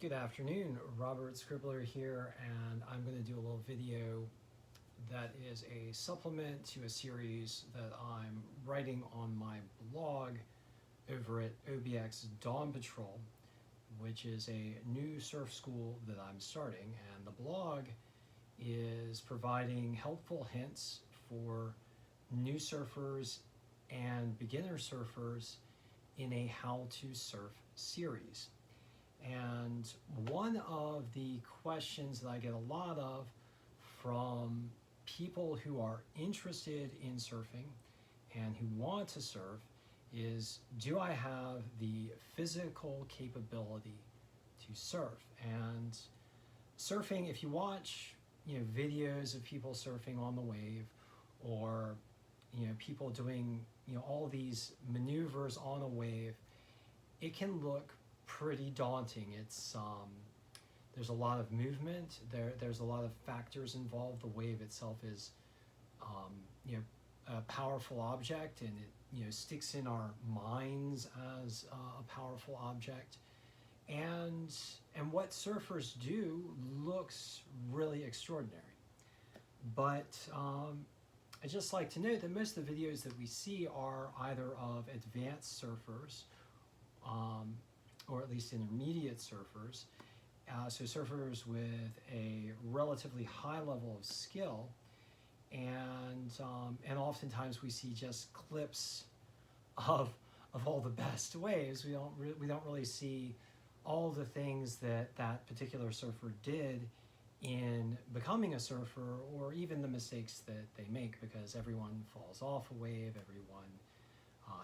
Good afternoon, Robert Scribbler here, and I'm going to do a little video that is a supplement to a series that I'm writing on my blog over at OBX Dawn Patrol, which is a new surf school that I'm starting. And the blog is providing helpful hints for new surfers and beginner surfers in a how to surf series. And one of the questions that I get a lot of from people who are interested in surfing and who want to surf is, do I have the physical capability to surf? And surfing, if you watch videos of people surfing on the wave, or people doing all these maneuvers on a wave, it can look pretty daunting. It's there's a lot of movement. There's a lot of factors involved. The wave itself is a powerful object, and it sticks in our minds as a powerful object. And what surfers do looks really extraordinary. But I just like to note that most of the videos that we see are either of advanced surfers, or at least intermediate surfers, so surfers with a relatively high level of skill, and oftentimes we see just clips of all the best waves. We don't really see all the things that particular surfer did in becoming a surfer, or even the mistakes that they make, because everyone falls off a wave, everyone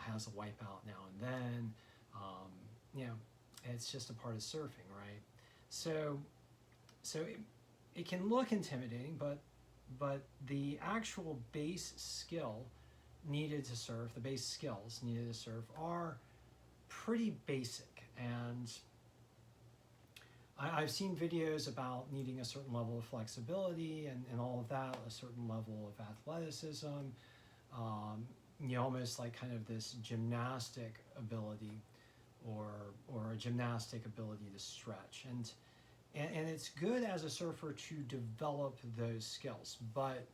has a wipeout now and then. It's just a part of surfing, right? So it can look intimidating, but the actual base skill needed to surf, the base skills needed to surf, are pretty basic. And I've seen videos about needing a certain level of flexibility and all of that, a certain level of athleticism, almost like kind of this gymnastic ability, or a gymnastic ability to stretch. And it's good as a surfer to develop those skills. But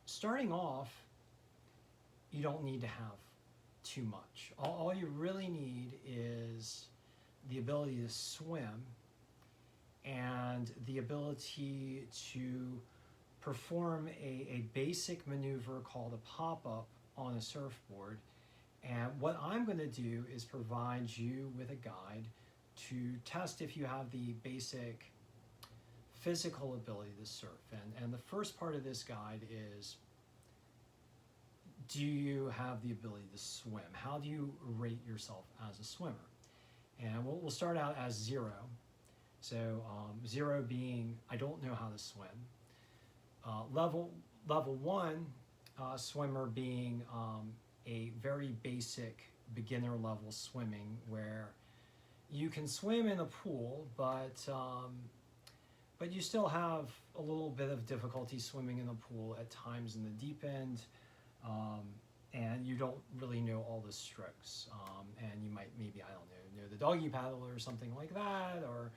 starting off, you don't need to have too much. All you really need is the ability to swim and the ability to perform a basic maneuver called a pop-up on a surfboard. And what I'm going to do is provide you with a guide to test if you have the basic physical ability to surf. And the first part of this guide is, do you have the ability to swim? How do you rate yourself as a swimmer? And we'll start out as 0. So 0 being, I don't know how to swim. Level 1 swimmer being a very basic beginner level swimming, where you can swim in a pool, but you still have a little bit of difficulty swimming in the pool at times in the deep end, and you don't really know all the strokes, and you might maybe, I don't know the doggy paddle or something like that, or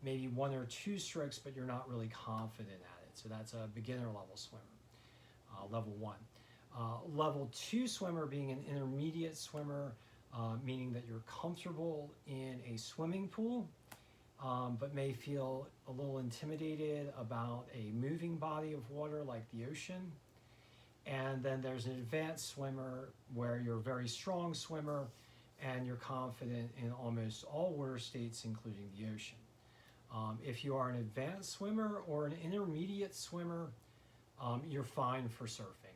maybe 1 or 2 strokes, but you're not really confident at it. So that's a beginner level swimmer, level 1. Level 2 swimmer being an intermediate swimmer, meaning that you're comfortable in a swimming pool, but may feel a little intimidated about a moving body of water like the ocean. And then there's an advanced swimmer where you're a very strong swimmer and you're confident in almost all water states, including the ocean. If you are an advanced swimmer or an intermediate swimmer, you're fine for surfing.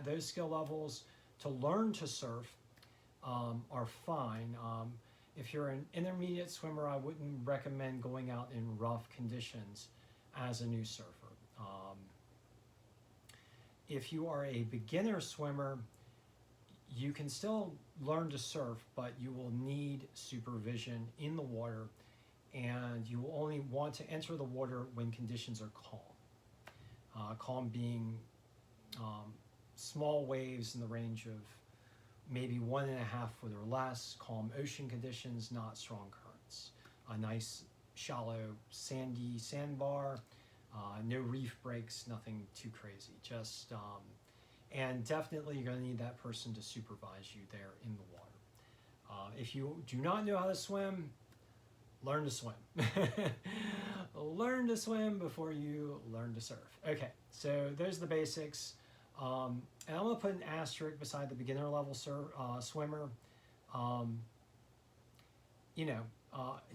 Those skill levels to learn to surf are fine. If you're an intermediate swimmer, I wouldn't recommend going out in rough conditions as a new surfer. If you are a beginner swimmer, you can still learn to surf, but you will need supervision in the water, and you will only want to enter the water when conditions are calm. Calm being small waves in the range of maybe 1.5 foot or less, calm ocean conditions, not strong currents. A nice shallow, sandy sandbar, no reef breaks, nothing too crazy. Just and definitely you're going to need that person to supervise you there in the water. If you do not know how to swim, learn to swim. Learn to swim before you learn to surf. Okay, so there's the basics. And I'm going to put an asterisk beside the beginner level swimmer.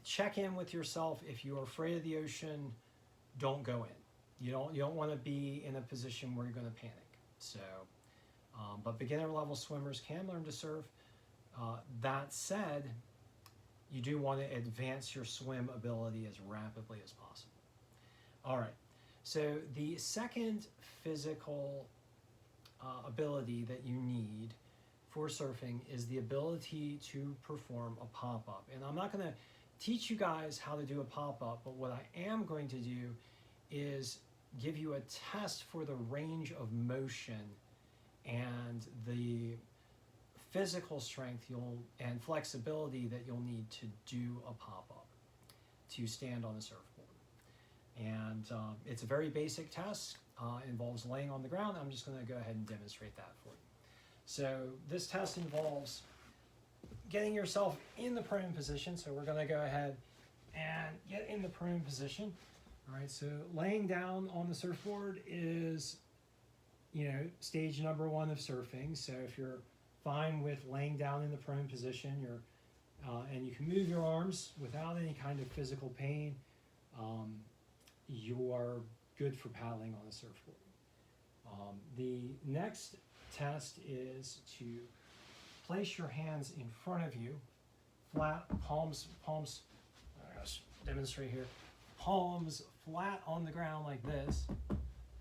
Check in with yourself. If you're afraid of the ocean, don't go in. You don't want to be in a position where you're going to panic. So, but beginner level swimmers can learn to surf. That said, you do want to advance your swim ability as rapidly as possible. All right, so the second physical ability that you need for surfing is the ability to perform a pop-up. And I'm not going to teach you guys how to do a pop-up, but what I am going to do is give you a test for the range of motion and the physical strength and flexibility that you'll need to do a pop-up, to stand on a surfboard. And it's a very basic test. Involves laying on the ground. I'm just going to go ahead and demonstrate that for you. So this test involves getting yourself in the prone position. So we're going to go ahead and get in the prone position. All right, so laying down on the surfboard is, stage number 1 of surfing. So if you're fine with laying down in the prone position, and you can move your arms without any kind of physical pain, you are good for paddling on a surfboard. The next test is to place your hands in front of you, flat, palms, I'll just demonstrate here, palms flat on the ground like this.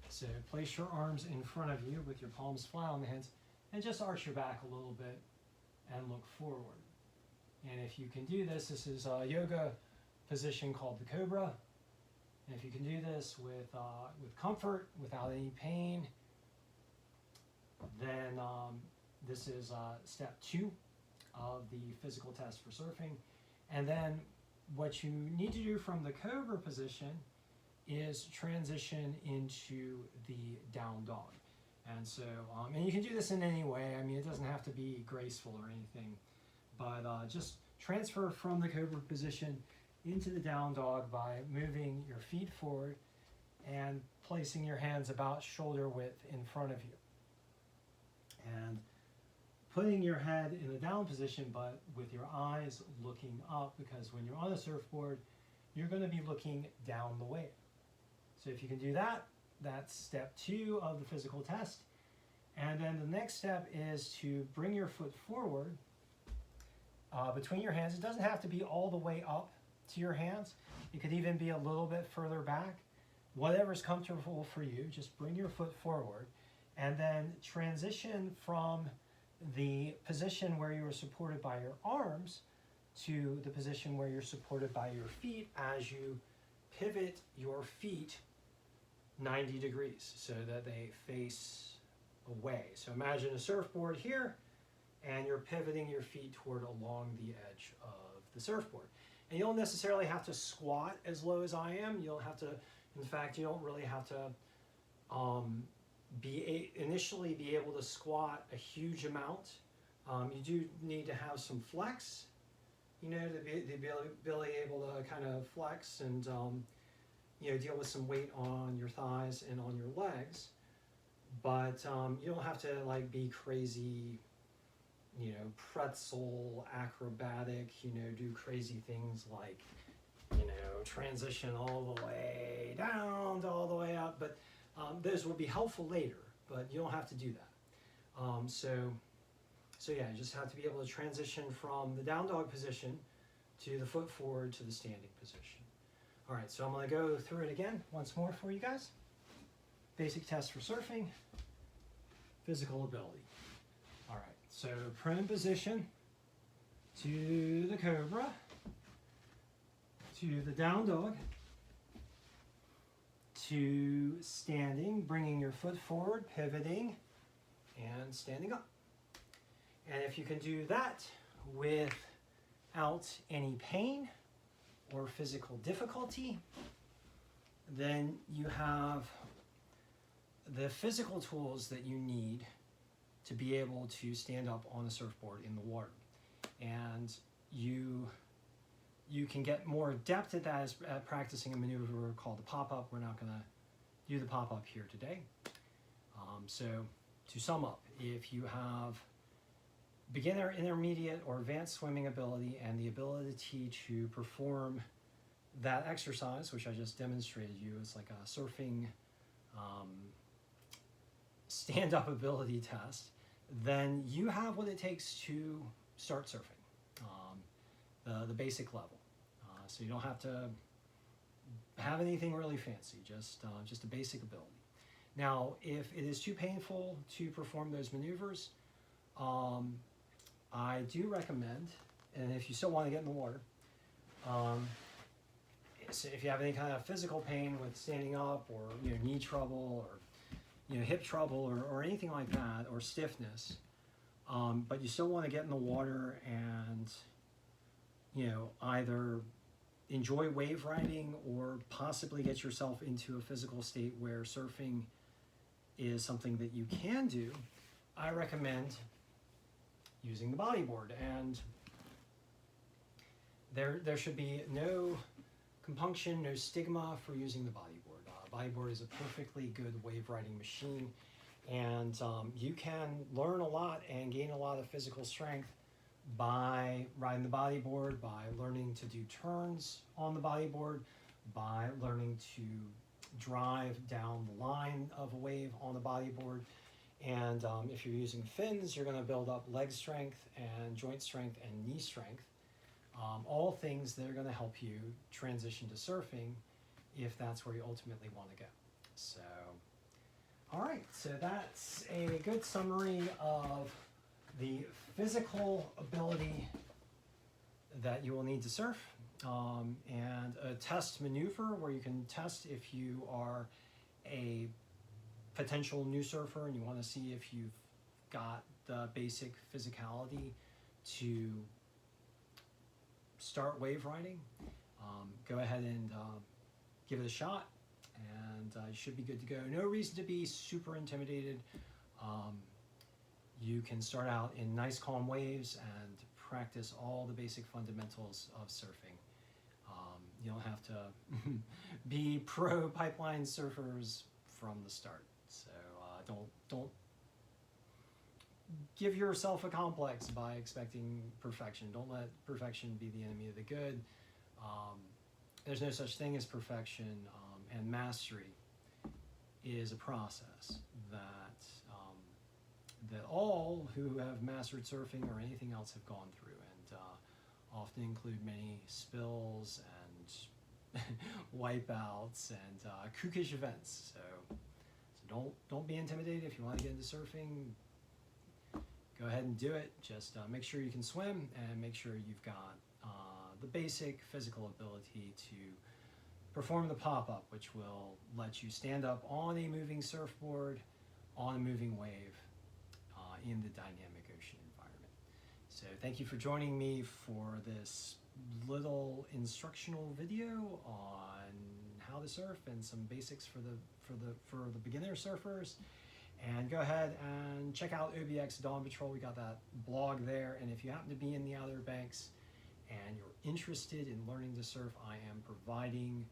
So place your arms in front of you with your palms flat on the hands, and just arch your back a little bit and look forward. And if you can do this, this is a yoga position called the Cobra. And if you can do this with comfort, without any pain, then this is step 2 of the physical test for surfing. And then what you need to do from the Cobra position is transition into the down dog. And so, and you can do this in any way. I mean, it doesn't have to be graceful or anything, but just transfer from the Cobra position into the down dog by moving your feet forward and placing your hands about shoulder width in front of you. And putting your head in the down position, but with your eyes looking up, because when you're on a surfboard, you're going to be looking down the wave. So if you can do that, that's step 2 of the physical test. And then the next step is to bring your foot forward between your hands. It doesn't have to be all the way up to your hands. It could even be a little bit further back. Whatever's comfortable for you, just bring your foot forward and then transition from the position where you are supported by your arms to the position where you're supported by your feet as you pivot your feet 90 degrees so that they face away. So imagine a surfboard here, and you're pivoting your feet toward along the edge of the surfboard. And you don't necessarily have to squat as low as I am. You don't have to, in fact, you don't really have to initially be able to squat a huge amount. You do need to have some flex, to be able to kind of flex and deal with some weight on your thighs and on your legs. But you don't have to be crazy, pretzel acrobatic, do crazy things like, transition all the way down to all the way up. But those will be helpful later, but you don't have to do that. So yeah, you just have to be able to transition from the down dog position to the foot forward to the standing position. All right, so I'm going to go through it again once more for you guys. Basic test for surfing, physical ability. All right, so prone position to the Cobra, to the down dog, to standing, bringing your foot forward, pivoting, and standing up. And if you can do that without any pain, or physical difficulty, then you have the physical tools that you need to be able to stand up on a surfboard in the water. And you can get more adept at that at practicing a maneuver called the pop-up. We're not going to do the pop-up here today. So to sum up, if you have beginner, intermediate, or advanced swimming ability and the ability to perform that exercise, which I just demonstrated you, it's like a surfing stand-up ability test, then you have what it takes to start surfing, the basic level. So you don't have to have anything really fancy, just a basic ability. Now, if it is too painful to perform those maneuvers, I do recommend, and if you still want to get in the water, so if you have any kind of physical pain with standing up, or knee trouble, or hip trouble, or anything like that, or stiffness, but you still want to get in the water and either enjoy wave riding or possibly get yourself into a physical state where surfing is something that you can do, I recommend using the bodyboard. And there should be no compunction, no stigma for using the bodyboard. Bodyboard is a perfectly good wave riding machine, and you can learn a lot and gain a lot of physical strength by riding the bodyboard, by learning to do turns on the bodyboard, by learning to drive down the line of a wave on the bodyboard. And if you're using fins, you're going to build up leg strength and joint strength and knee strength, all things that are going to help you transition to surfing if that's where you ultimately want to go. So, all right, so that's a good summary of the physical ability that you will need to surf, and a test maneuver where you can test if you are a potential new surfer and you want to see if you've got the basic physicality to start wave riding. Go ahead and give it a shot, and you should be good to go. No reason to be super intimidated. You can start out in nice calm waves and practice all the basic fundamentals of surfing. You don't have to be pro pipeline surfers from the start. So don't give yourself a complex by expecting perfection. Don't let perfection be the enemy of the good. There's no such thing as perfection, and mastery is a process that all who have mastered surfing or anything else have gone through, and often include many spills and wipeouts and kookish events. So don't be intimidated. If you want to get into surfing, go ahead and do it. Just make sure you can swim, and make sure you've got the basic physical ability to perform the pop-up, which will let you stand up on a moving surfboard, on a moving wave, in the dynamic ocean environment. So thank you for joining me for this little instructional video on how to surf and some basics for the beginner surfers. And go ahead and check out OBX Dawn Patrol. We got that blog there. And if you happen to be in the Outer Banks and you're interested in learning to surf, I am providing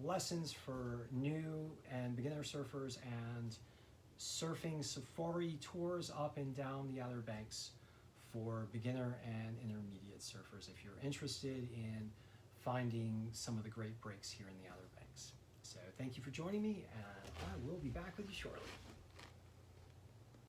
lessons for new and beginner surfers and surfing safari tours up and down the Outer Banks for beginner and intermediate surfers if you're interested in finding some of the great breaks here in the Outer Banks. So thank you for joining me, and I will be back with you shortly.